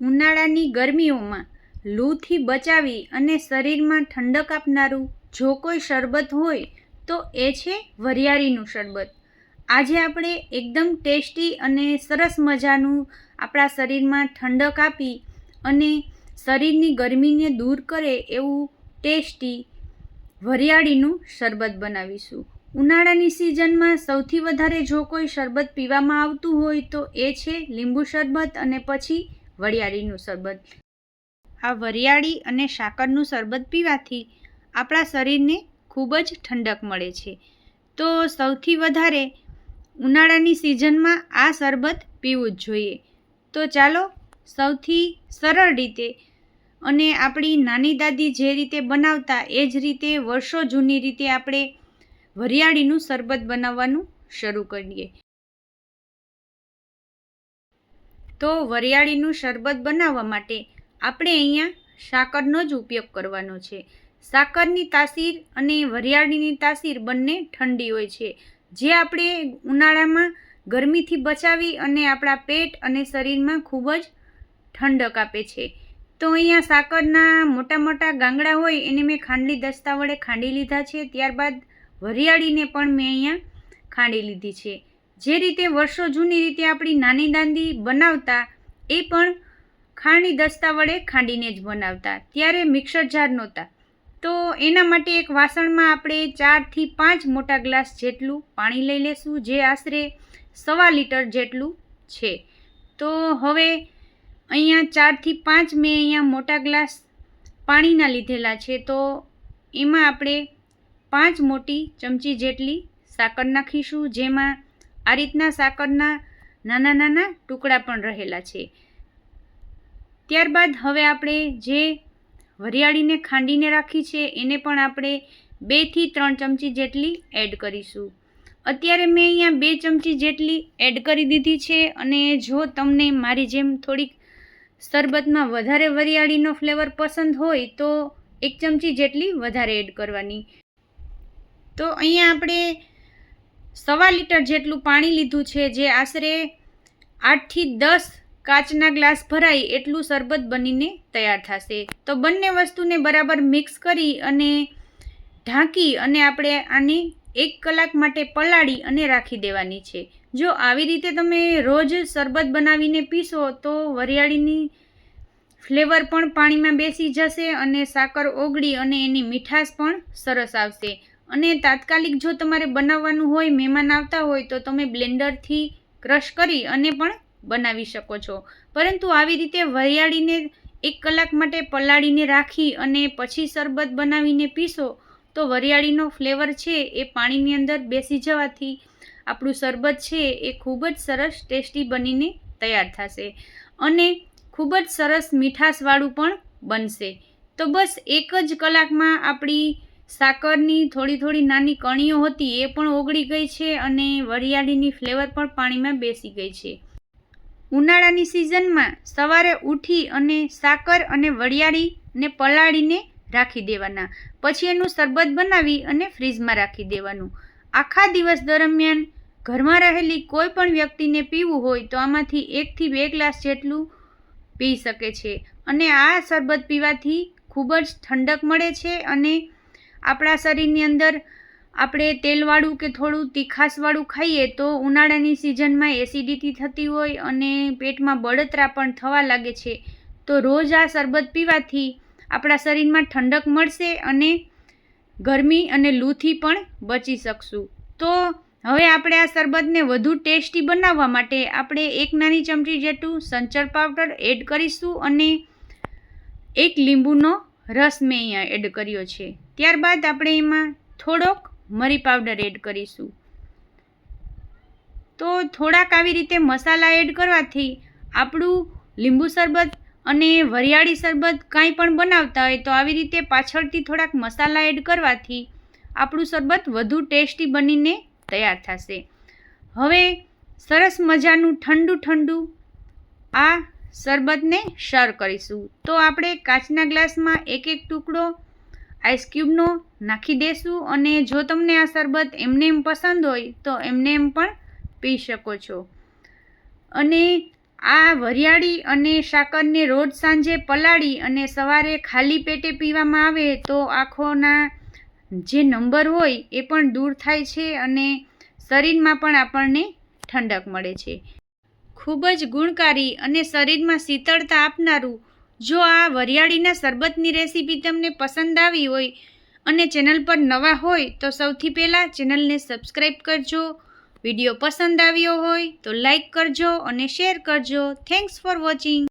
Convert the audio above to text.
ઉનાળાની ગરમીઓમાં લૂથી બચાવી અને શરીરમાં ઠંડક આપનારું જો કોઈ શરબત હોય તો એ છે વરિયાળીનું શરબત. આજે આપણે એકદમ ટેસ્ટી અને સરસ મજાનું આપણા શરીરમાં ઠંડક આપી અને શરીરની ગરમીને દૂર કરે એવું ટેસ્ટી વરિયાળીનું શરબત બનાવીશું. ઉનાળાની સિઝનમાં સૌથી વધારે જો કોઈ શરબત પીવામાં આવતું હોય તો એ છે લીંબુ શરબત અને પછી વરિયાળીનું શરબત. આ વરિયાળી અને સાકરનું શરબત પીવાથી આપણા શરીરને ખૂબ જ ઠંડક મળે છે. તો સૌથી વધારે ઉનાળાની સિઝનમાં આ શરબત પીવું જ જોઈએ. તો ચાલો સૌથી સરળ રીતે અને આપણી નાની દાદી જે રીતે બનાવતા એ જ રીતે વર્ષો જૂની રીતે આપણે વરિયાળીનું શરબત બનાવવાનું શરૂ કરીએ. તો વરિયાળીનું શરબત બનાવવા માટે આપણે અહીંયા સાકરનો જ ઉપયોગ કરવાનો છે. સાકરની તાસીર અને વરિયાળીની તાસીર બંને ઠંડી હોય છે, જે આપણે ઉનાળામાં ગરમીથી બચાવી અને આપણા પેટ અને શરીરમાં ખૂબ જ ઠંડક આપે છે. તો અહીંયા સાકરના મોટા મોટા ગાંગડા હોય એને મેં ખાંડલી દસ્તા વડે ખાંડી લીધા છે. ત્યારબાદ વરિયાળીને પણ મેં અહીંયા ખાંડી લીધી છે. જે રીતે વર્ષો જૂની રીતે આપણી નાની દાદી બનાવતા એ પણ ખાંડી દસ્તા વડે ખાંડીને જ બનાવતા. ત્યારે મિક્સર જાર નહોતા. તો એના માટે એક વાસણમાં આપણે 4 થી 5 મોટા ગ્લાસ જેટલું પાણી લઈ લેશું, જે આશરે 1.25 લીટર જેટલું છે. તો હવે અહીંયા 4 થી 5 મેં અહીંયા મોટા ગ્લાસ પાણીના લીધેલા છે. તો એમાં આપણે 5 મોટી ચમચી જેટલી સાકર નાખીશું, જેમાં આ રીતના સાકરના નાના નાના ટુકડા પણ રહેલા છે. ત્યારબાદ હવે આપણે જે વરિયાળીને ખાંડીને રાખી છે એને પણ આપણે 2 થી 3 ચમચી જેટલી એડ કરીશું. અત્યારે મેં અહીંયા 2 ચમચી જેટલી એડ કરી દીધી છે. અને જો તમને મારી જેમ થોડીક શરબતમાં વધારે વરિયાળીનો ફ્લેવર પસંદ હોય તો 1 ચમચી જેટલી વધારે એડ કરવાની. તો અહીંયા આપણે 1.25 લીટર જેટલું પાણી લીધું છે, જે આશરે 8 થી 10 કાચના ગ્લાસ ભરાય એટલું શરબત બનીને તૈયાર થશે. તો બંને વસ્તુને બરાબર મિક્સ કરી અને ઢાંકી અને આપણે આને 1 કલાક માટે પલાળી અને રાખી દેવાની છે. જો આવી રીતે તમે રોજ શરબત બનાવીને પીશો તો વરિયાળીની ફ્લેવર પણ પાણીમાં બેસી જશે અને સાકર ઓગળી અને એની મીઠાશ પણ સરસ આવશે. અને તાત્કાલિક જો તમારે બનાવવાનું હોય, મહેમાન આવતા હોય તો તમે બ્લેન્ડરથી ક્રશ કરી અને પણ બનાવી શકો છો. પરંતુ આવી રીતે વરિયાળીને 1 કલાક માટે પલાળીને રાખી અને પછી શરબત બનાવીને પીશો તો વરિયાળીનો ફ્લેવર છે એ પાણીની અંદર બેસી જવાથી આપણું શરબત છે એ ખૂબ જ સરસ ટેસ્ટી બનીને તૈયાર થશે અને ખૂબ જ સરસ મીઠાશવાળું પણ બનશે. તો બસ 1 જ કલાકમાં આપણી સાકરની થોડી નાની કણીઓ હતી એ પણ ઓગળી ગઈ છે અને વરિયાળીની ફ્લેવર પણ પાણીમાં બેસી ગઈ છે. ઉનાળાની સિઝનમાં સવારે ઉઠી અને સાકર અને વરિયાળીને પલાળીને રાખી દેવાના. પછી એનું શરબત બનાવી અને ફ્રીજમાં રાખી દેવાનું. આખા દિવસ દરમિયાન ઘરમાં રહેલી કોઈ પણ વ્યક્તિને પીવું હોય તો આમાંથી 1 થી 2 ગ્લાસ જેટલું પી શકે છે. અને આ શરબત પીવાથી ખૂબ જ ઠંડક મળે છે અને આપણા શરીરની અંદર આપણે તેલવાળું કે થોડું તીખાશવાળું ખાઈએ તો ઉનાળાની સિઝનમાં એસિડિટી થતી હોય અને પેટમાં બળતરા પણ થવા લાગે છે. તો રોજ આ શરબત પીવાથી આપણા શરીરમાં ઠંડક મળશે અને ગરમી અને લૂથી પણ બચી શકશું. તો હવે આપણે આ શરબતને વધુ ટેસ્ટી બનાવવા માટે આપણે 1 નાની ચમચી જેટલું સંચળ પાવડર એડ કરીશું અને 1 લીંબુનો રસ મેં અહીંયા એડ કર્યો છે. ત્યારબાદ આપણે એમાં થોડોક મરી પાવડર એડ કરીશું. તો થોડાક આવી રીતે મસાલા એડ કરવાથી આપણું લીંબુ શરબત અને વરિયાળી શરબત કાંઈ પણ બનાવતા હોય તો આવી રીતે પાછળથી થોડાક મસાલા એડ કરવાથી આપણું શરબત વધુ ટેસ્ટી બનીને તૈયાર થશે. હવે સરસ મજાનું ઠંડુ આ શરબતને સર્વ કરીશું. તો આપણે કાચના ગ્લાસમાં 1 ટુકડો આઈસ ક્યુબનો નાખી દેશું અને જો તમને આ શરબત એમને પસંદ હોય તો એમને પણ પી શકો છો. અને આ વરિયાળી અને સાકરને રોજ સાંજે પલાળી અને સવારે ખાલી પેટે પીવામાં આવે તો આંખોના જે નંબર હોય એ પણ દૂર થાય છે અને શરીરમાં પણ આપણને ઠંડક મળે છે. ખૂબ જ ગુણકારી અને શરીરમાં શીતળતા આપનારું જો આ વરિયાળીના શરબતની રેસીપી તમને પસંદ આવી હોય અને ચેનલ પર નવા હોય તો સૌથી પહેલાં ચેનલને સબસ્ક્રાઈબ કરજો. વિડીયો પસંદ આવ્યો હોય તો લાઈક કરજો અને શેર કરજો. Thanks for watching.